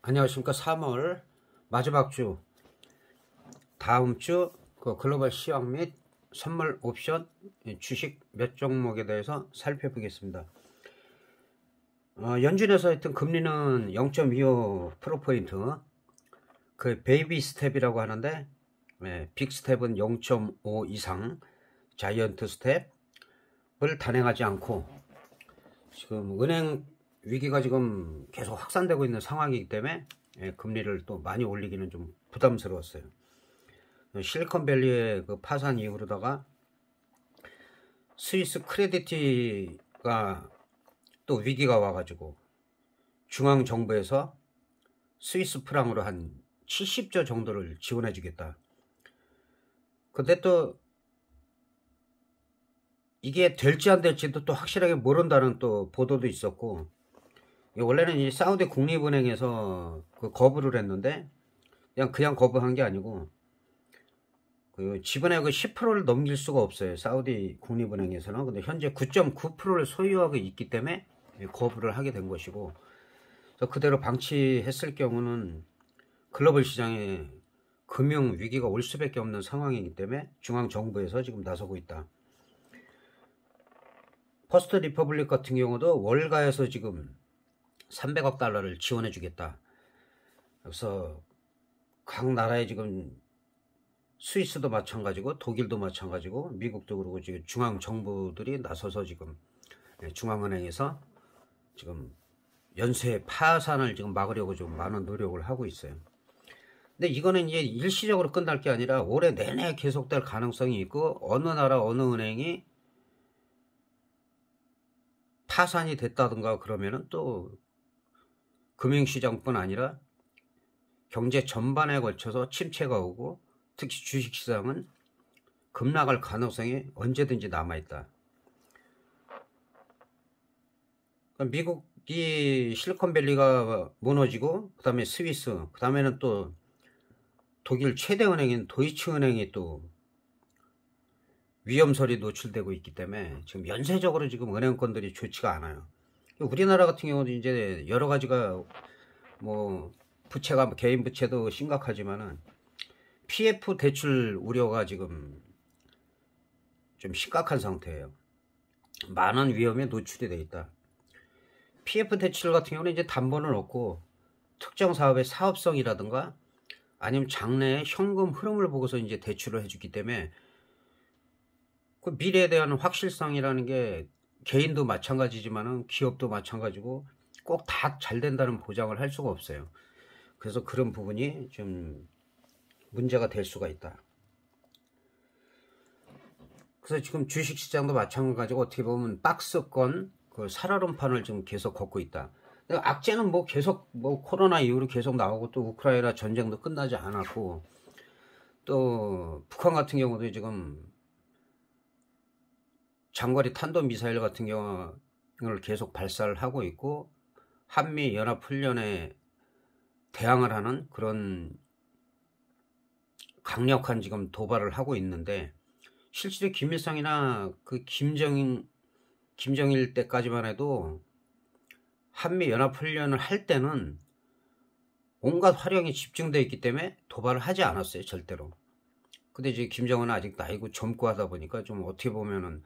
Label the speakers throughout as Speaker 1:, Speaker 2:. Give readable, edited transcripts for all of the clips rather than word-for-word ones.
Speaker 1: 안녕하십니까. 3월 마지막 주, 다음 주 그 글로벌 시황 및 선물 옵션 주식 몇 종목에 대해서 살펴보겠습니다. 연준에서 하여튼 금리는 0.25%포인트, 그 베이비 스텝이라고 하는데, 빅 스텝은 0.5 이상, 자이언트 스텝을 단행하지 않고, 지금 은행 위기가 지금 계속 확산되고 있는 상황이기 때문에 금리를 또 많이 올리기는 좀 부담스러웠어요. 실리콘밸리의 그 파산 이후로다가 스위스 크레디티가 또 위기가 와가지고 중앙정부에서 스위스 프랑으로 한 70조 정도를 지원해 주겠다. 근데 또 이게 될지 안 될지도 또 확실하게 모른다는 또 보도도 있었고, 원래는 이 사우디 국립은행에서 그 거부를 했는데 그냥 거부한 게 아니고 그 지분의 그 10%를 넘길 수가 없어요, 사우디 국립은행에서는. 근데 현재 9.9%를 소유하고 있기 때문에 거부를 하게 된 것이고, 그대로 방치했을 경우는 글로벌 시장에 금융 위기가 올 수밖에 없는 상황이기 때문에 중앙정부에서 지금 나서고 있다. 퍼스트 리퍼블릭 같은 경우도 월가에서 지금 300억 달러를 지원해 주겠다. 그래서 각 나라에 지금 스위스도 마찬가지고 독일도 마찬가지고 미국도 그러고 지금 중앙 정부들이 나서서 지금 중앙은행에서 지금 연쇄 파산을 지금 막으려고 좀 많은 노력을 하고 있어요. 근데 이거는 이제 일시적으로 끝날 게 아니라 올해 내내 계속될 가능성이 있고, 어느 나라 어느 은행이 파산이 됐다든가 그러면은 또 금융시장뿐 아니라 경제 전반에 걸쳐서 침체가 오고, 특히 주식시장은 급락할 가능성이 언제든지 남아있다. 미국이 실리콘밸리가 무너지고, 그 다음에 스위스, 그 다음에는 또 독일 최대 은행인 도이치은행이 또 위험설이 노출되고 있기 때문에 지금 연쇄적으로 지금 은행권들이 좋지가 않아요. 우리나라 같은 경우도 이제 여러 가지가 뭐 부채가 개인 부채도 심각하지만은 PF 대출 우려가 지금 좀 심각한 상태예요. 많은 위험에 노출이 되어 있다. PF 대출 같은 경우는 이제 담보는 없고 특정 사업의 사업성이라든가 아니면 장래의 현금 흐름을 보고서 이제 대출을 해주기 때문에 그 미래에 대한 확실성이라는 게 개인도 마찬가지지만은 기업도 마찬가지고 꼭 다 잘 된다는 보장을 할 수가 없어요. 그래서 그런 부분이 좀 문제가 될 수가 있다. 그래서 지금 주식시장도 마찬가지고 어떻게 보면 박스권 그 살얼음판을 지금 계속 걷고 있다. 악재는 뭐 계속 뭐 코로나 이후로 계속 나오고, 또 우크라이나 전쟁도 끝나지 않았고, 또 북한 같은 경우도 지금 장거리 탄도미사일 같은 경우를 계속 발사를 하고 있고, 한미 연합훈련에 대항을 하는 그런 강력한 지금 도발을 하고 있는데, 실제로 김일성이나 그 김정일 때까지만 해도 한미 연합훈련을 할 때는 온갖 화력이 집중되어 있기 때문에 도발을 하지 않았어요, 절대로. 근데 이제 김정은은 아직 나이고 젊고 하다 보니까 좀 어떻게 보면은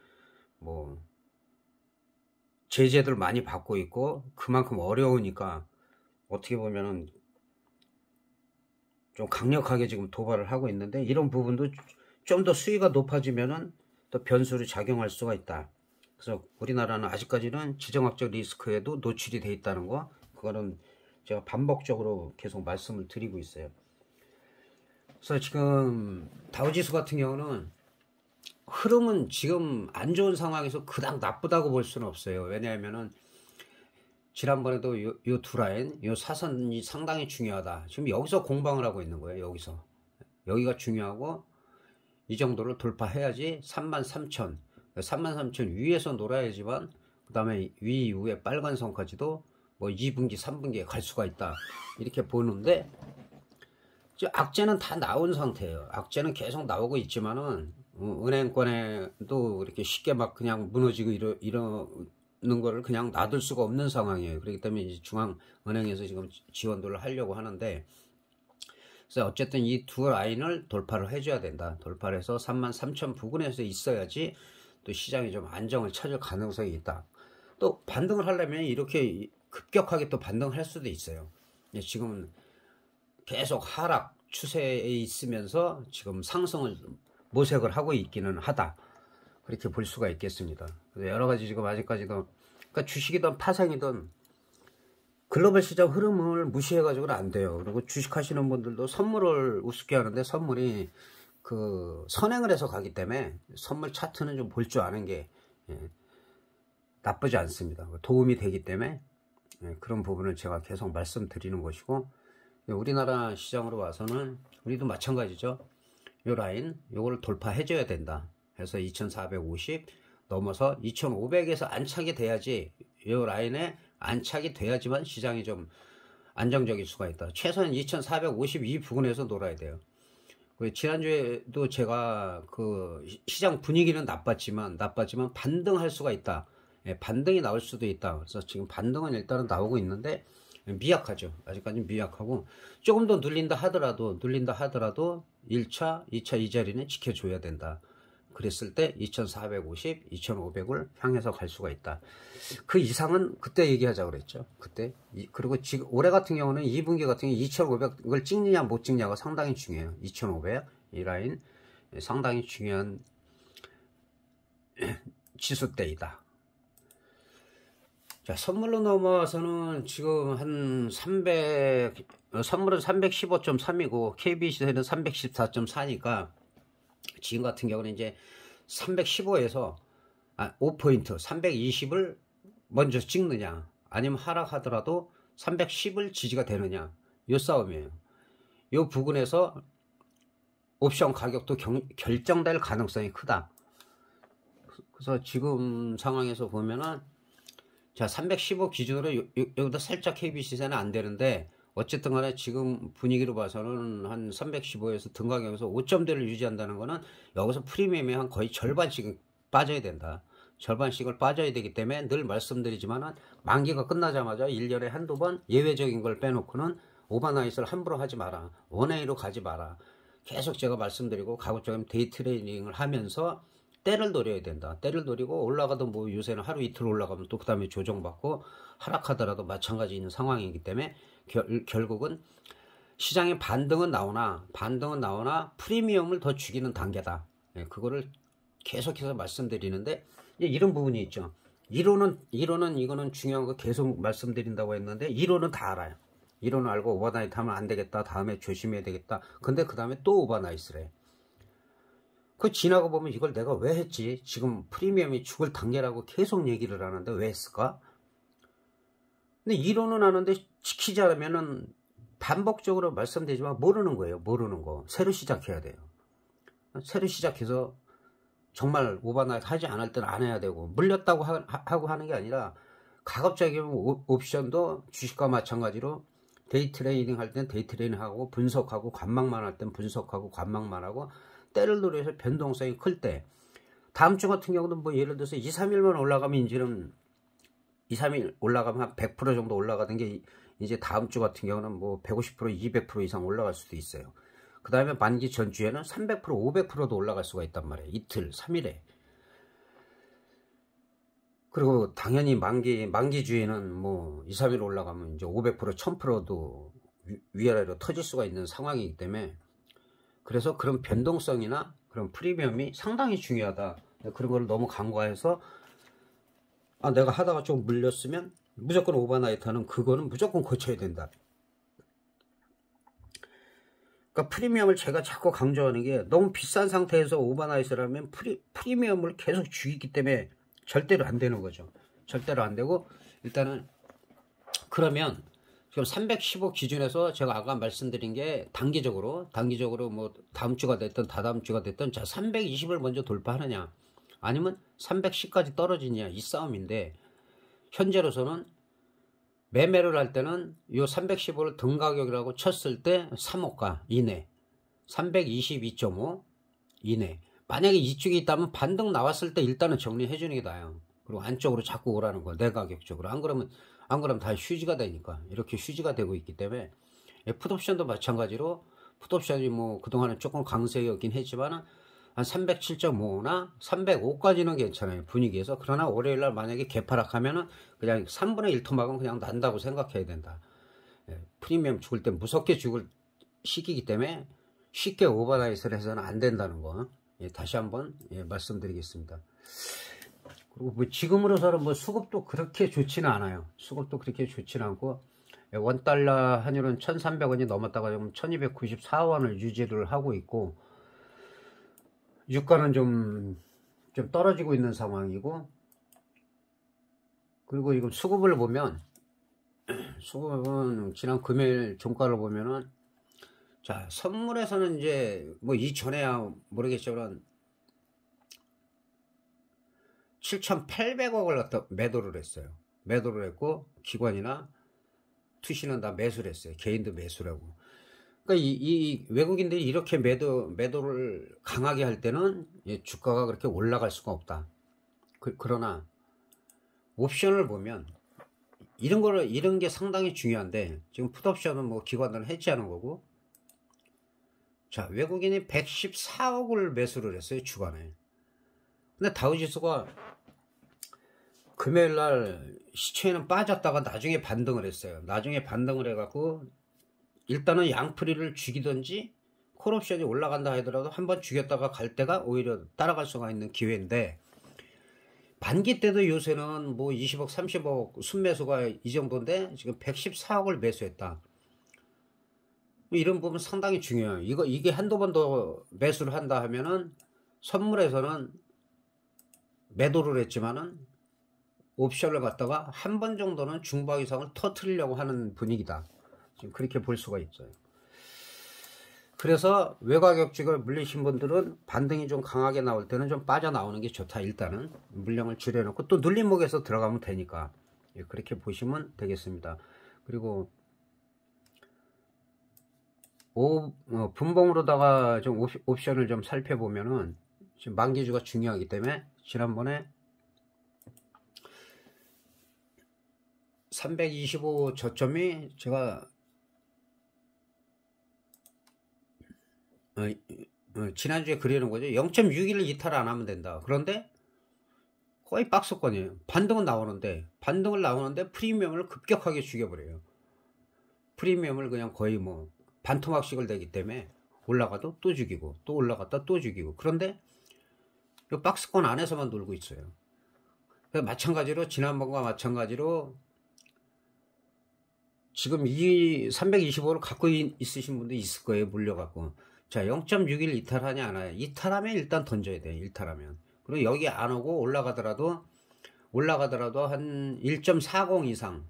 Speaker 1: 뭐 제재들 많이 받고 있고, 그만큼 어려우니까 어떻게 보면은 좀 강력하게 지금 도발을 하고 있는데, 이런 부분도 좀 더 수위가 높아지면은 또 변수로 작용할 수가 있다. 그래서 우리나라는 아직까지는 지정학적 리스크에도 노출이 돼 있다는 거, 그거는 제가 반복적으로 계속 말씀을 드리고 있어요. 그래서 지금 다우지수 같은 경우는 흐름은 지금 안 좋은 상황에서 그닥 나쁘다고 볼 수는 없어요. 왜냐하면은 지난번에도 요 두 라인, 요 사선이 상당히 중요하다. 지금 여기서 공방을 하고 있는 거예요. 여기가 중요하고, 이 정도를 돌파해야지 33,000, 33,000 위에서 놀아야지만 그 다음에 위 이후에 빨간 선까지도 뭐 2분기 3분기에 갈 수가 있다, 이렇게 보는데, 악재는 다 나온 상태예요. 악재는 계속 나오고 있지만은 은행권에도 이렇게 쉽게 막 그냥 무너지고 거를 그냥 놔둘 수가 없는 상황이에요. 그렇기 때문에 이제 중앙은행에서 지금 지원도를 하려고 하는데, 그래서 어쨌든 이 두 라인을 돌파를 해줘야 된다. 돌파를 해서 33,000 부근에서 있어야지 또 시장이 좀 안정을 찾을 가능성이 있다. 또 반등을 하려면 이렇게 급격하게 또 반등을 할 수도 있어요. 지금은 계속 하락 추세에 있으면서 지금 상승을 모색을 하고 있기는 하다. 그렇게 볼 수가 있겠습니다. 여러 가지 지금 아직까지도, 그러니까 주식이든 파생이든 글로벌 시장 흐름을 무시해가지고는 안 돼요. 그리고 주식하시는 분들도 선물을 우습게 하는데, 선물이 그 선행을 해서 가기 때문에 선물 차트는 좀 볼 줄 아는 게 나쁘지 않습니다. 도움이 되기 때문에 그런 부분을 제가 계속 말씀드리는 것이고, 우리나라 시장으로 와서는 우리도 마찬가지죠. 요 라인 요거를 돌파해 줘야 된다. 그래서 2450 넘어서 2500에서 안착이 돼야지, 요 라인에 안착이 돼야지만 시장이 좀 안정적일 수가 있다. 최소한 2452 부근에서 놀아야 돼요. 지난주에도 제가 그 시장 분위기는 나빴지만 반등할 수가 있다. 반등이 나올 수도 있다. 그래서 지금 반등은 일단은 나오고 있는데 미약하죠. 아직까지 미약하고, 조금 더 눌린다 하더라도 1차, 2차 이 자리는 지켜줘야 된다. 그랬을 때 2450, 2500을 향해서 갈 수가 있다. 그 이상은 그때 얘기하자고 그랬죠. 그때. 그리고 지금 올해 같은 경우는 2분기 같은 경우 2500을 찍느냐 못 찍냐가 상당히 중요해요. 2500 이 라인 상당히 중요한 지수대이다. 자, 선물로 넘어와서는 지금 한 300, 선물은 315.3이고 KBC는 314.4니까 지금 같은 경우는 이제 315에서 5포인트 320을 먼저 찍느냐, 아니면 하락하더라도 310을 지지가 되느냐, 요 싸움이에요. 요 부분에서 옵션 가격도 결정될 가능성이 크다. 그래서 지금 상황에서 보면은, 자, 315 기준으로 여기다 살짝 KBC세는 안 되는데, 어쨌든 간에 지금 분위기로 봐서는 한 315에서 등가격에서 5점대를 유지한다는 거는 여기서 프리미엄이 한 거의 절반씩 빠져야 된다. 절반씩을 빠져야 되기 때문에 늘 말씀드리지만은, 만기가 끝나자마자 1년에 한두 번 예외적인 걸 빼놓고는 오버나잇을 함부로 하지 마라. 원웨이로 가지 마라. 계속 제가 말씀드리고, 가급적이면 데이 트레이딩을 하면서 때를 노려야 된다. 때를 노리고, 올라가도 뭐 요새는 하루 이틀 올라가면 또 그 다음에 조정받고, 하락하더라도 마찬가지 있는 상황이기 때문에 결국은 시장의 반등은 나오나 프리미엄을 더 죽이는 단계다. 그거를 계속해서 말씀드리는데, 이런 부분이 있죠. 이론은 이거는 중요한 거 계속 말씀드린다고 했는데, 이론은 다 알아요. 이론은 알고 오버나이트 하면 안 되겠다, 다음에 조심해야 되겠다. 근데 그 다음에 또 오버나이트래. 그 지나고 보면 이걸 내가 왜 했지? 지금 프리미엄이 죽을 단계라고 계속 얘기를 하는데 왜 했을까? 근데 이론은 아는데 지키지 않으면은, 반복적으로 말씀드리지만 모르는 거예요. 모르는 거. 새로 시작해야 돼요. 새로 시작해서 정말 오버나이트 하지 않을 때는 안 해야 되고, 물렸다고 하고 하는 게 아니라, 가급적이면 옵션도 주식과 마찬가지로 데이 트레이딩 할 땐 데이 트레이딩 하고, 분석하고, 관망만 할 땐 분석하고, 관망만 하고, 때를 노려서 변동성이 클 때, 다음 주 같은 경우는 뭐 예를 들어서 2, 3일만 올라가면, 이제는 2, 3일 올라가면 한 100% 정도 올라가던 게, 이제 다음 주 같은 경우는 뭐 150%, 200% 이상 올라갈 수도 있어요. 그 다음에 만기 전주에는 300%, 500%도 올라갈 수가 있단 말이에요. 이틀, 3일에. 그리고 당연히 만기주에는 뭐 2, 3일 올라가면 이제 500%, 1000%도 위아래로 터질 수가 있는 상황이기 때문에, 그래서 그런 변동성이나 그런 프리미엄이 상당히 중요하다. 그런 걸 너무 간과해서, 내가 하다가 좀 물렸으면 무조건 오버나이트 하는, 그거는 무조건 고쳐야 된다. 그러니까 프리미엄을 제가 자꾸 강조하는 게, 너무 비싼 상태에서 오버나이트를 하면 프리미엄을 계속 죽이기 때문에 절대로 안 되는 거죠. 절대로 안 되고, 일단은 그러면 지금 315 기준에서 제가 아까 말씀드린 게, 단기적으로 뭐 다음 주가 됐든 다다음 주가 됐든, 자, 320을 먼저 돌파하느냐, 아니면 310까지 떨어지냐, 이 싸움인데, 현재로서는 매매를 할 때는 요 315를 등가격이라고 쳤을 때 3호가 이내, 322.5 이내. 만약에 이쪽에 있다면 반등 나왔을 때 일단은 정리해 주는 게 나아요. 그리고 안쪽으로 자꾸 오라는 거, 내 가격 쪽으로. 안 그러면 다 휴지가 되니까. 이렇게 휴지가 되고 있기 때문에, 풋옵션도 마찬가지로, 풋옵션이 뭐 그동안은 조금 강세였긴 했지만 한 307.5나 305까지는 괜찮아요, 분위기에서. 그러나 월요일날 만약에 개파락하면은 그냥 3분의 1 토막은 그냥 난다고 생각해야 된다. 프리미엄 죽을 때 무섭게 죽을 시기이기 때문에 쉽게 오버나이스를 해서는 안 된다는 거, 다시 한번 말씀드리겠습니다. 그리고 뭐 지금으로서는 뭐 수급도 그렇게 좋지는 않아요. 수급도 그렇게 좋지는 않고, 원달러 환율은 1300원이 넘었다가 지금 1294원을 유지를 하고 있고, 유가는 좀 떨어지고 있는 상황이고, 그리고 이거 수급을 보면, 수급은 지난 금요일 종가를 보면은, 자, 선물에서는 이제 뭐 이전에야 모르겠지만 7,800억을 갖다 매도를 했어요. 매도를 했고, 기관이나 투시는 다 매수를 했어요. 개인도 매수라고. 그러니까 이 외국인들이 이렇게 매도를 강하게 할 때는 주가가 그렇게 올라갈 수가 없다. 그러나 옵션을 보면 이런 게 상당히 중요한데, 지금 풋옵션은 뭐 기관들은 해지하는 거고, 자, 외국인이 114억을 매수를 했어요, 주간에. 근데 다우지수가 금요일날 시초에는 빠졌다가 나중에 반등을 했어요. 나중에 반등을 해갖고 일단은 양풀이를 죽이든지 콜옵션이 올라간다 하더라도 한번 죽였다가 갈 때가 오히려 따라갈 수가 있는 기회인데, 반기 때도 요새는 뭐 20억 30억 순매수가 이 정도인데 지금 114억을 매수했다. 이런 부분 상당히 중요해요. 이게 한두 번 더 매수를 한다 하면은 선물에서는 매도를 했지만은 옵션을 갖다가 한 번 정도는 중박 이상을 터트리려고 하는 분위기다. 지금 그렇게 볼 수가 있어요. 그래서 외곽격직을 물리신 분들은 반등이 좀 강하게 나올 때는 좀 빠져나오는 게 좋다. 일단은 물량을 줄여놓고 또 눌림목에서 들어가면 되니까, 그렇게 보시면 되겠습니다. 그리고 분봉으로다가 좀 옵션을 좀 살펴보면은 지금 만기주가 중요하기 때문에 지난번에 325 저점이 제가 지난주에 그리는 거죠. 0.6을 이탈 안 하면 된다. 그런데 거의 박스권이에요. 반등은 나오는데 프리미엄을 급격하게 죽여버려요. 프리미엄을 그냥 거의 뭐 반토막씩을 내기 때문에 올라가도 또 죽이고 또 올라갔다 또 죽이고, 그런데 이 박스권 안에서만 놀고 있어요. 마찬가지로 지난번과 마찬가지로 지금 이 325를 갖고 있으신 분도 있을 거예요. 물려갖고. 자, 0.61 이탈하냐 안 하냐. 이탈하면 일단 던져야 돼. 이탈하면. 그리고 여기 안 오고 올라가더라도 한 1.40 이상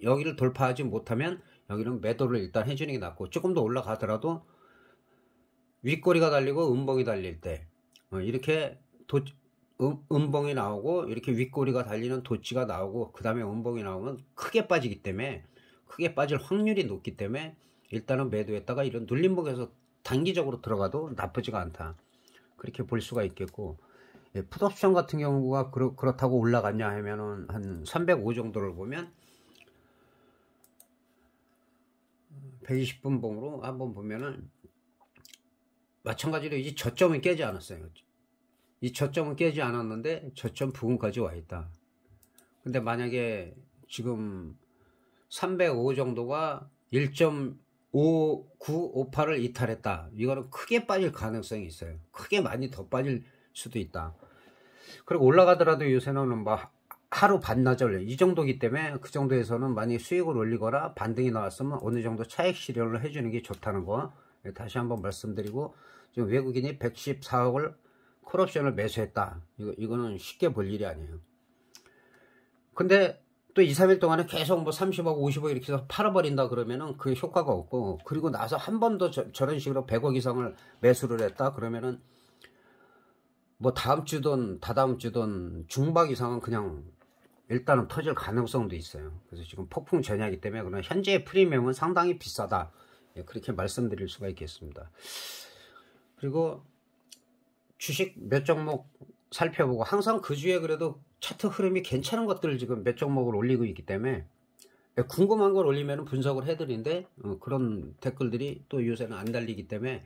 Speaker 1: 여기를 돌파하지 못하면 여기는 매도를 일단 해주는 게 낫고, 조금 더 올라가더라도 윗꼬리가 달리고 음봉이 달릴 때 이렇게 음봉이 나오고 이렇게 윗꼬리가 달리는 도치가 나오고 그 다음에 음봉이 나오면 크게 빠지기 때문에, 크게 빠질 확률이 높기 때문에 일단은 매도했다가 이런 눌림목에서 단기적으로 들어가도 나쁘지가 않다. 그렇게 볼 수가 있겠고, 풋옵션 같은 경우가 그렇다고 올라갔냐 하면은 한 305 정도를 보면 120분 봉으로 한번 보면은 마찬가지로 이 저점은 깨지 않았어요. 이 저점은 깨지 않았는데 저점 부근까지 와 있다. 근데 만약에 지금 305 정도가 1.5958을 이탈했다. 이거는 크게 빠질 가능성이 있어요. 크게 많이 더 빠질 수도 있다. 그리고 올라가더라도 요새는 뭐 하루 반나절 이 정도기 때문에 그 정도에서는 많이 수익을 올리거나 반등이 나왔으면 어느 정도 차익 실현을 해주는 게 좋다는 거 다시 한번 말씀드리고, 지금 외국인이 114억을 콜옵션을 매수했다. 이거는 쉽게 볼 일이 아니에요. 근데 또 2, 3일 동안에 계속 뭐 30억, 50억 이렇게 해서 팔아버린다 그러면은 그 효과가 없고, 그리고 나서 한 번 더 저런 식으로 100억 이상을 매수를 했다 그러면은 뭐 다음 주든 다다음 주든 중박 이상은 그냥 일단은 터질 가능성도 있어요. 그래서 지금 폭풍 전야이기 때문에 그런 현재의 프리미엄은 상당히 비싸다. 그렇게 말씀드릴 수가 있겠습니다. 그리고 주식 몇 종목 살펴보고, 항상 그 주에 그래도 차트 흐름이 괜찮은 것들을 지금 몇 종목을 올리고 있기 때문에 궁금한 걸 올리면 분석을 해드리는데 그런 댓글들이 또 요새는 안 달리기 때문에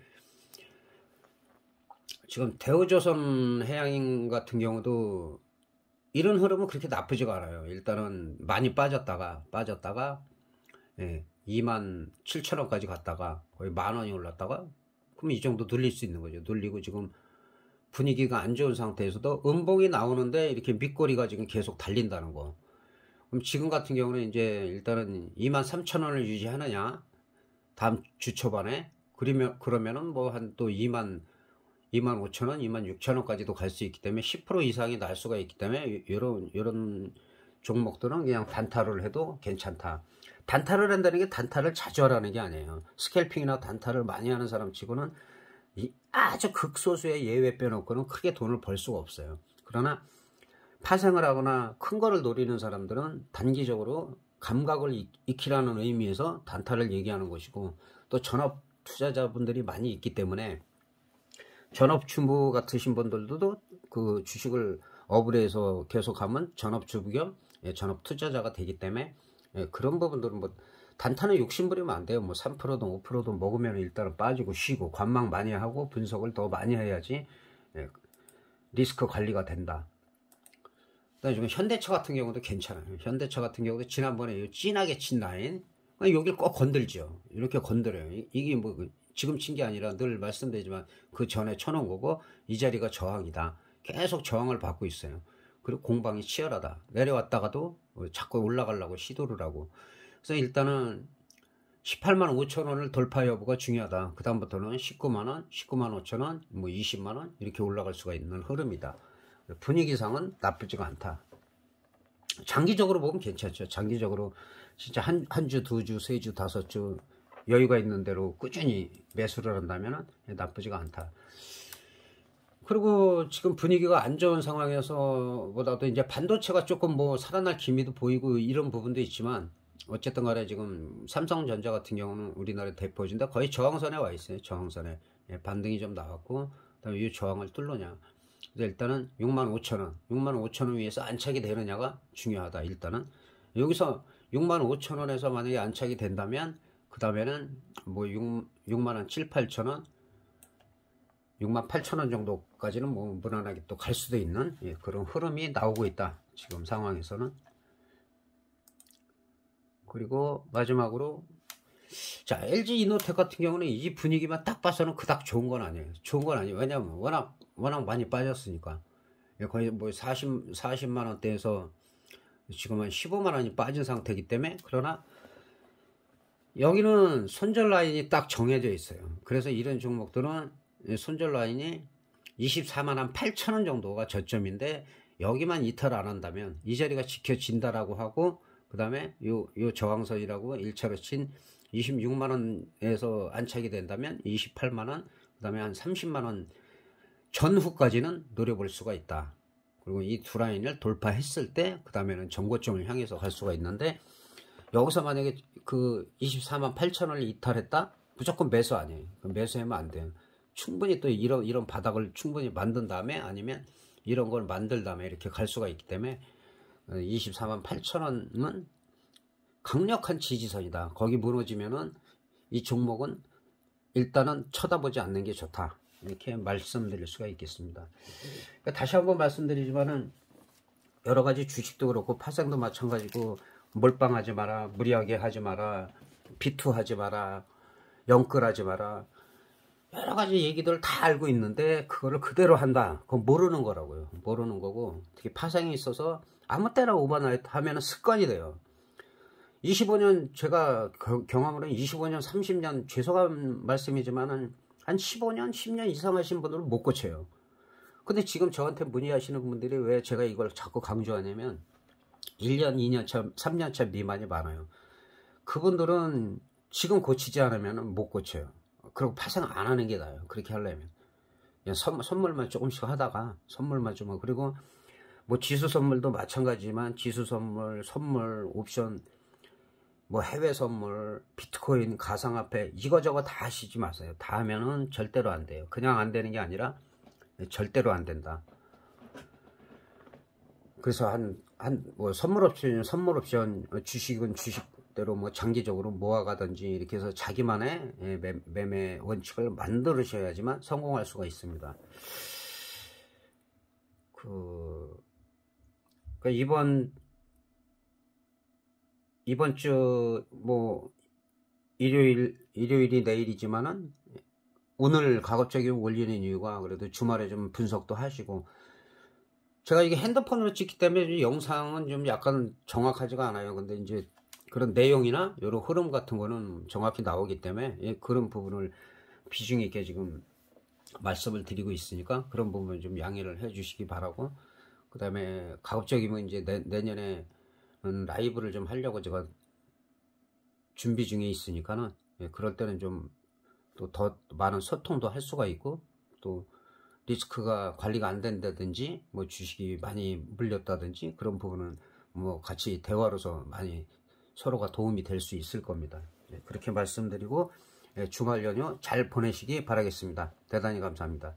Speaker 1: 지금 대우조선 해양인 같은 경우도 이런 흐름은 그렇게 나쁘지가 않아요. 일단은 많이 빠졌다가 27,000원까지 갔다가 거의 10,000원이 올랐다가 그럼 이 정도 눌릴 수 있는 거죠. 눌리고 지금 분위기가 안 좋은 상태에서도 음봉이 나오는데 이렇게 밑꼬리가 지금 계속 달린다는 거. 그럼 지금 같은 경우는 이제 일단은 23,000원을 유지하느냐 다음 주 초반에 그러면은 뭐 한 또 25,000원, 26,000원까지도 갈 수 있기 때문에 10% 이상이 날 수가 있기 때문에 이런 종목들은 그냥 단타를 해도 괜찮다. 단타를 한다는 게 단타를 자주 하라는 게 아니에요. 스캘핑이나 단타를 많이 하는 사람 치고는 아주 극소수의 예외 빼놓고는 크게 돈을 벌 수가 없어요. 그러나 파생을 하거나 큰 거를 노리는 사람들은 단기적으로 감각을 익히라는 의미에서 단타를 얘기하는 것이고, 또 전업 투자자분들이 많이 있기 때문에 전업주부 같으신 분들도 그 주식을 어블에서 계속하면 전업주부 겸 전업 투자자가 되기 때문에 그런 부분들은 뭐 단타는 욕심부리면 안 돼요. 뭐 3%든 5%든 먹으면 일단은 빠지고 쉬고 관망 많이 하고 분석을 더 많이 해야지 리스크 관리가 된다. 그다음에 지금 현대차 같은 경우도 괜찮아요. 현대차 같은 경우도 지난번에 진하게 친 라인 여길 꼭 건들죠. 이렇게 건드려요. 이게 뭐 지금 친 게 아니라 늘 말씀드리지만 그 전에 쳐놓은 거고 이 자리가 저항이다. 계속 저항을 받고 있어요. 그리고 공방이 치열하다. 내려왔다가도 자꾸 올라가려고 시도를 하고. 그래서 일단은 18만 5천 원을 돌파 여부가 중요하다. 그 다음부터는 19만원, 19만 5천 원, 뭐 20만원 이렇게 올라갈 수가 있는 흐름이다. 분위기상은 나쁘지가 않다. 장기적으로 보면 괜찮죠. 장기적으로 진짜 한 주, 두 주, 세 주, 다섯 주 여유가 있는 대로 꾸준히 매수를 한다면 나쁘지가 않다. 그리고 지금 분위기가 안 좋은 상황에서 보다도 이제 반도체가 조금 뭐 살아날 기미도 보이고 이런 부분도 있지만 어쨌든 간에 지금 삼성전자 같은 경우는 우리나라 대표진데 거의 저항선에 와 있어요. 저항선에 반등이 좀 나왔고 그다음에 이 저항을 뚫느냐. 그래서 일단은 65,000원 65,000원 위에서 안착이 되느냐가 중요하다. 일단은 여기서 65,000원에서 만약에 안착이 된다면 그 다음에는 뭐 6만 7, 8천원 68,000원 정도까지는 뭐 무난하게 또 갈 수도 있는 그런 흐름이 나오고 있다. 지금 상황에서는. 그리고 마지막으로 자 LG 이노텍 같은 경우는 이 분위기만 딱 봐서는 그닥 좋은 건 아니에요. 좋은 건 아니에요. 왜냐면 워낙 많이 빠졌으니까. 거의 뭐 40만 원대에서 지금 한 15만 원이 빠진 상태이기 때문에. 그러나 여기는 손절 라인이 딱 정해져 있어요. 그래서 이런 종목들은 손절 라인이 24만 8천 원 정도가 저점인데 여기만 이탈 안 한다면 이 자리가 지켜진다라고 하고 그 다음에 요 저항선이라고 1차로 친 26만 원에서 안착이 된다면 28만 원 그 다음에 한 30만 원 전후까지는 노려볼 수가 있다. 그리고 이 두 라인을 돌파했을 때 그 다음에는 정고점을 향해서 갈 수가 있는데 여기서 만약에 그 24만 8천 원을 이탈했다? 무조건 매수 아니에요. 매수하면 안 돼요. 충분히 또 이런 바닥을 충분히 만든 다음에 아니면 이런 걸 만들 다음에 이렇게 갈 수가 있기 때문에 24만 8천 원은 강력한 지지선이다. 거기 무너지면은 이 종목은 일단은 쳐다보지 않는 게 좋다. 이렇게 말씀드릴 수가 있겠습니다. 그러니까 다시 한번 말씀드리지만은 여러 가지 주식도 그렇고 파생도 마찬가지고 몰빵하지 마라, 무리하게 하지 마라, 비투하지 마라, 영끌하지 마라. 여러 가지 얘기들 다 알고 있는데 그거를 그대로 한다. 그건 모르는 거라고요. 모르는 거고 특히 파생이 있어서 아무 때나 오버나이트 하면 습관이 돼요. 25년 제가 경험으로는 25년, 30년 죄송한 말씀이지만은 한 15년, 10년 이상 하신 분들은 못 고쳐요. 근데 지금 저한테 문의하시는 분들이 왜 제가 이걸 자꾸 강조하냐면 1년, 2년차, 3년차 미만이 많아요. 그분들은 지금 고치지 않으면 못 고쳐요. 그리고 파생 안 하는 게 나아요. 그렇게 하려면. 그냥 선물만 조금씩 하다가 선물만 좀 하고 그리고 뭐 지수 선물도 마찬가지지만 지수 선물, 옵션, 뭐 해외 선물, 비트코인, 가상화폐 이거저거 다 하시지 마세요. 다 하면은 절대로 안 돼요. 그냥 안 되는 게 아니라 절대로 안 된다. 그래서 뭐 선물 옵션, 주식은 주식대로 뭐 장기적으로 모아가든지 이렇게 해서 자기만의 매매 원칙을 만들으셔야지만 성공할 수가 있습니다. 이번 주 뭐 일요일이 내일이지만은 오늘 가급적이면 올리는 이유가 그래도 주말에 좀 분석도 하시고, 제가 이게 핸드폰으로 찍기 때문에 영상은 좀 약간 정확하지가 않아요. 근데 이제 그런 내용이나 이런 흐름 같은 거는 정확히 나오기 때문에 그런 부분을 비중 있게 지금 말씀을 드리고 있으니까 그런 부분 좀 양해를 해 주시기 바라고, 그 다음에 가급적이면 이제 내년에 라이브를 좀 하려고 제가 준비 중에 있으니까는 그럴 때는 좀 또 더 많은 소통도 할 수가 있고, 또 리스크가 관리가 안 된다든지 뭐 주식이 많이 물렸다든지 그런 부분은 뭐 같이 대화로서 많이 서로가 도움이 될 수 있을 겁니다. 그렇게 말씀드리고 주말 연휴 잘 보내시기 바라겠습니다. 대단히 감사합니다.